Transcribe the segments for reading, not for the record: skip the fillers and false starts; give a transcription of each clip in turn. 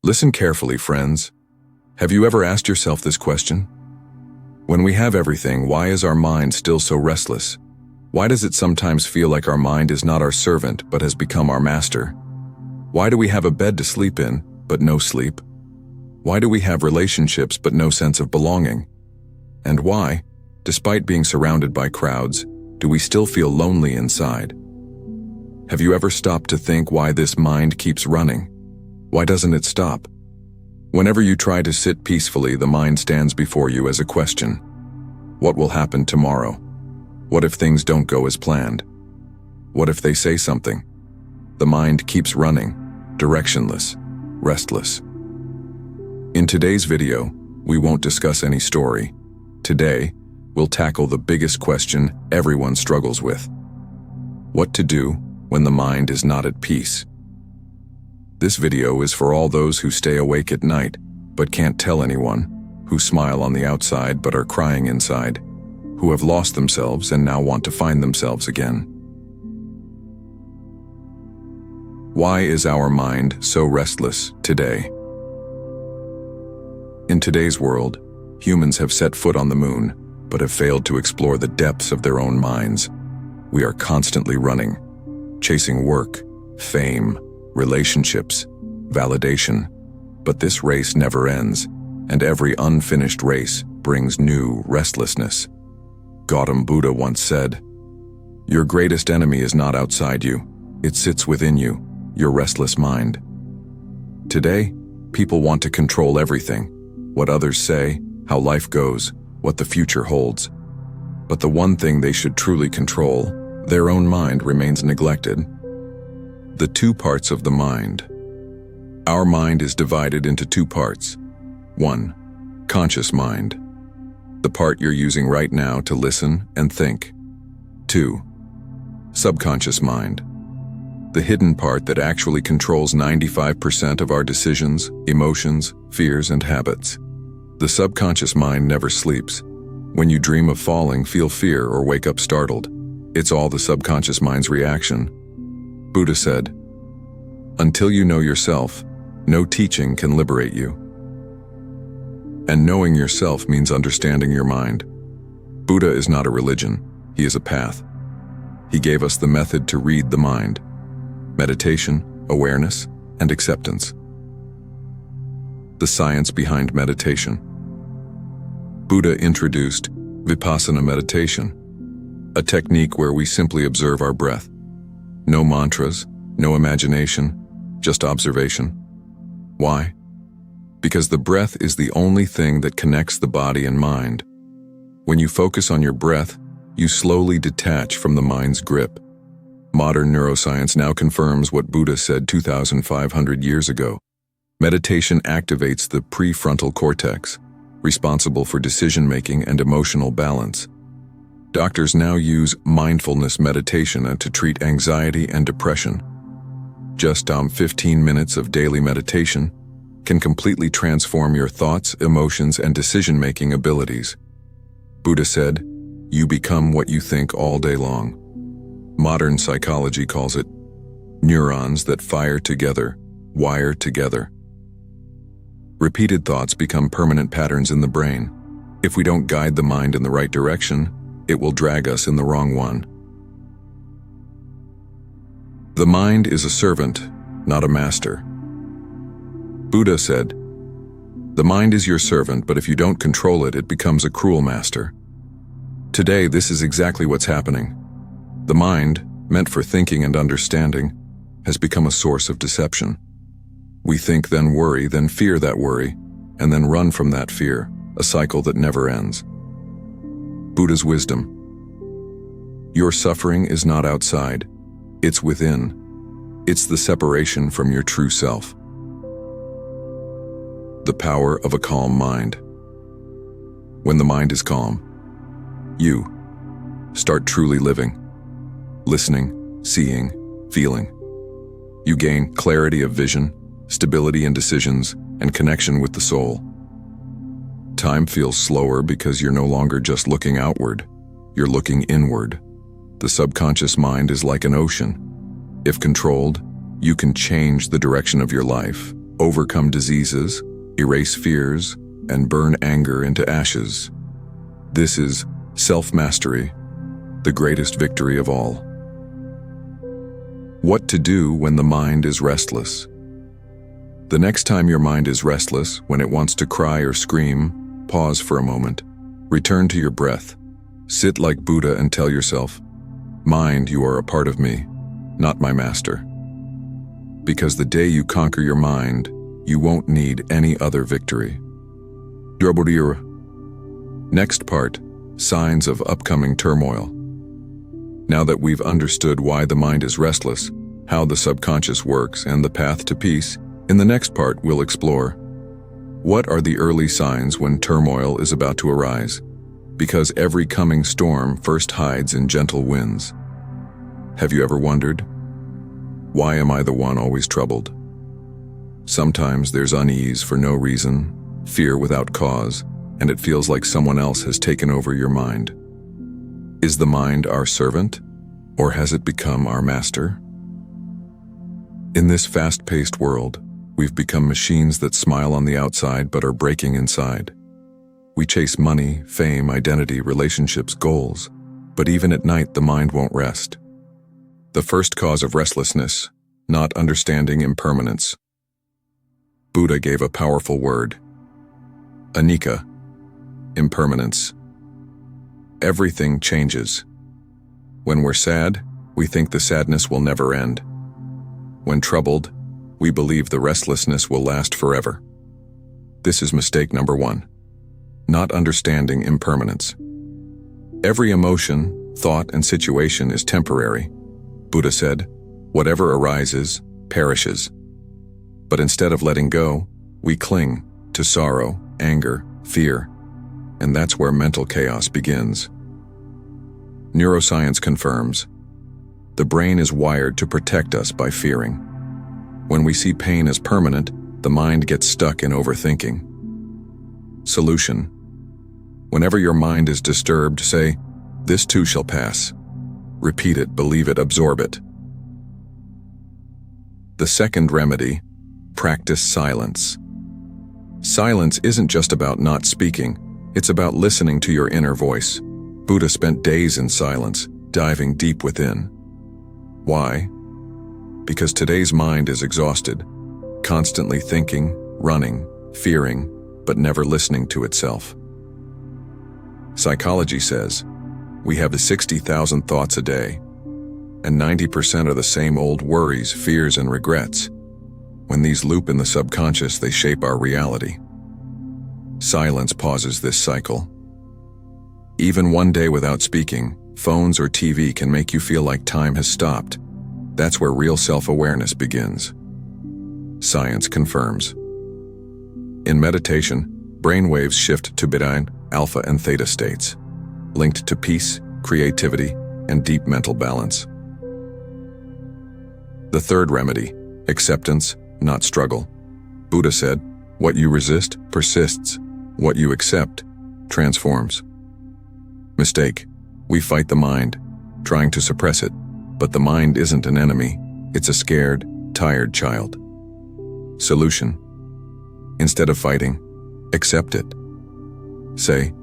Listen carefully, friends. Have you ever asked yourself this question? When we have everything, why is our mind still so restless? Why does it sometimes feel like our mind is not our servant but has become our master? Why do we have a bed to sleep in, but no sleep? Why do we have relationships but no sense of belonging? And why, despite being surrounded by crowds, do we still feel lonely inside? Have you ever stopped to think why this mind keeps running? Why doesn't it stop? Whenever you try to sit peacefully, the mind stands before you as a question. What will happen tomorrow? What if things don't go as planned? What if they say something? The mind keeps running, directionless, restless. In today's video, we won't discuss any story. Today, we'll tackle the biggest question everyone struggles with. What to do when the mind is not at peace. This video is for all those who stay awake at night but can't tell anyone, who smile on the outside but are crying inside, who have lost themselves and now want to find themselves again. Why is our mind so restless today? In today's world, humans have set foot on the moon, but have failed to explore the depths of their own minds. We are constantly running, chasing work, fame, relationships, validation. But this race never ends, and every unfinished race brings new restlessness. Gautam Buddha once said, "Your greatest enemy is not outside you, it sits within you, your restless mind." Today, people want to control everything, what others say, how life goes, what the future holds. But the one thing they should truly control, their own mind, remains neglected. The two parts of the mind. Our mind is divided into two parts. 1. Conscious mind, the part you're using right now to listen and think. 2. Subconscious mind, the hidden part that actually controls 95% of our decisions, emotions, fears, and habits. The subconscious mind never sleeps. When you dream of falling, feel fear, or wake up startled, it's all the subconscious mind's reaction. Buddha said, "Until you know yourself, no teaching can liberate you." And knowing yourself means understanding your mind. Buddha is not a religion, he is a path. He gave us the method to read the mind: meditation, awareness, and acceptance. The science behind meditation. Buddha introduced Vipassana meditation, a technique where we simply observe our breath. No mantras, no imagination, just observation. Why? Because the breath is the only thing that connects the body and mind. When you focus on your breath, you slowly detach from the mind's grip. Modern neuroscience now confirms what Buddha said 2,500 years ago. Meditation activates the prefrontal cortex, responsible for decision-making and emotional balance. Doctors now use mindfulness meditation to treat anxiety and depression. Just 15 minutes of daily meditation can completely transform your thoughts, emotions, and decision-making abilities. Buddha said, "You become what you think all day long." Modern psychology calls it neurons that fire together, wire together. Repeated thoughts become permanent patterns in the brain. If we don't guide the mind in the right direction, it will drag us in the wrong one. The mind is a servant, not a master. Buddha said, "The mind is your servant, but if you don't control it, it becomes a cruel master." Today, this is exactly what's happening. The mind, meant for thinking and understanding, has become a source of deception. We think, then worry, then fear that worry, and then run from that fear, a cycle that never ends. Buddha's wisdom. Your suffering is not outside, it's within. It's the separation from your true self. The power of a calm mind. When the mind is calm, you start truly living, listening, seeing, feeling. You gain clarity of vision, stability in decisions, and connection with the soul. Time feels slower because you're no longer just looking outward, you're looking inward. The subconscious mind is like an ocean. If controlled, you can change the direction of your life overcome diseases, erase fears, and burn anger into ashes. This is self-mastery, the greatest victory of all. What to do when the mind is restless? The next time your mind is restless, when it wants to cry or scream, pause for a moment. Return to your breath. Sit like Buddha and tell yourself, "Mind, you are a part of me, not my master." Because the day you conquer your mind, you won't need any other victory. Next part, signs of upcoming turmoil. Now that we've understood why the mind is restless, how the subconscious works, and the path to peace, in the next part we'll explore what are the early signs when turmoil is about to arise, because every coming storm first hides in gentle winds. Have you ever wondered, why am I the one always troubled? Sometimes there's unease for no reason, fear without cause, and it feels like someone else has taken over your mind. Is the mind our servant, or has it become our master? In this fast-paced world, we've become machines that smile on the outside but are breaking inside. We chase money, fame, identity, relationships, goals, but even at night the mind won't rest. The first cause of restlessness, not understanding impermanence. Buddha gave a powerful word, anicca, impermanence. Everything changes. When we're sad, we think the sadness will never end. When troubled, we believe the restlessness will last forever. This is mistake number one, not understanding impermanence. Every emotion, thought, and situation is temporary. Buddha said, whatever arises, perishes. But instead of letting go, we cling to sorrow, anger, fear, and that's where mental chaos begins. Neuroscience confirms, the brain is wired to protect us by fearing. When we see pain as permanent, the mind gets stuck in overthinking. Solution: whenever your mind is disturbed, say, "This too shall pass." Repeat it, believe it, absorb it. The second remedy, practice silence. Silence isn't just about not speaking, it's about listening to your inner voice. Buddha spent days in silence, diving deep within. Why? Because today's mind is exhausted, constantly thinking, running, fearing, but never listening to itself. Psychology says, we have 60,000 thoughts a day, and 90% are the same old worries, fears, and regrets. When these loop in the subconscious, they shape our reality. Silence pauses this cycle. Even one day without speaking, phones or TV can make you feel like time has stopped. That's where real self-awareness begins. Science confirms. In meditation, brainwaves shift to beta, alpha, and theta states, linked to peace, creativity, and deep mental balance. The third remedy, acceptance, not struggle. Buddha said, what you resist persists. What you accept transforms. Mistake. We fight the mind, trying to suppress it, but the mind isn't an enemy. It's a scared, tired child. Solution. Instead of fighting, accept it. Say,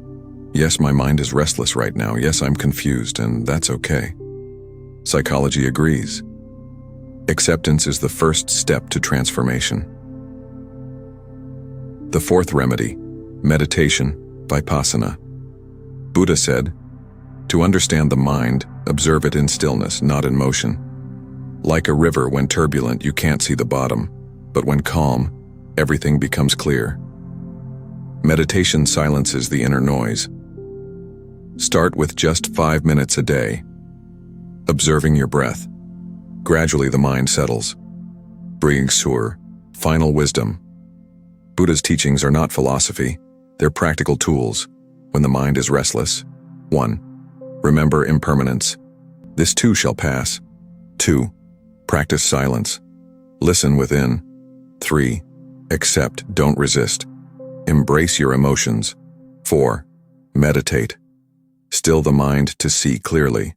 yes, my mind is restless right now. Yes, I'm confused, and that's okay. Psychology agrees. Acceptance is the first step to transformation. The fourth remedy, meditation, vipassana. Buddha said, to understand the mind, observe it in stillness, not in motion. Like a river, when turbulent, you can't see the bottom, but when calm, everything becomes clear. Meditation silences the inner noise. Start with just 5 minutes a day, observing your breath. Gradually the mind settles. Bringing sur, final wisdom. Buddha's teachings are not philosophy, they're practical tools. When the mind is restless, 1. Remember impermanence. This too shall pass. 2. Practice silence. Listen within. 3. Accept, don't resist. Embrace your emotions. 4. Meditate. Still the mind to see clearly.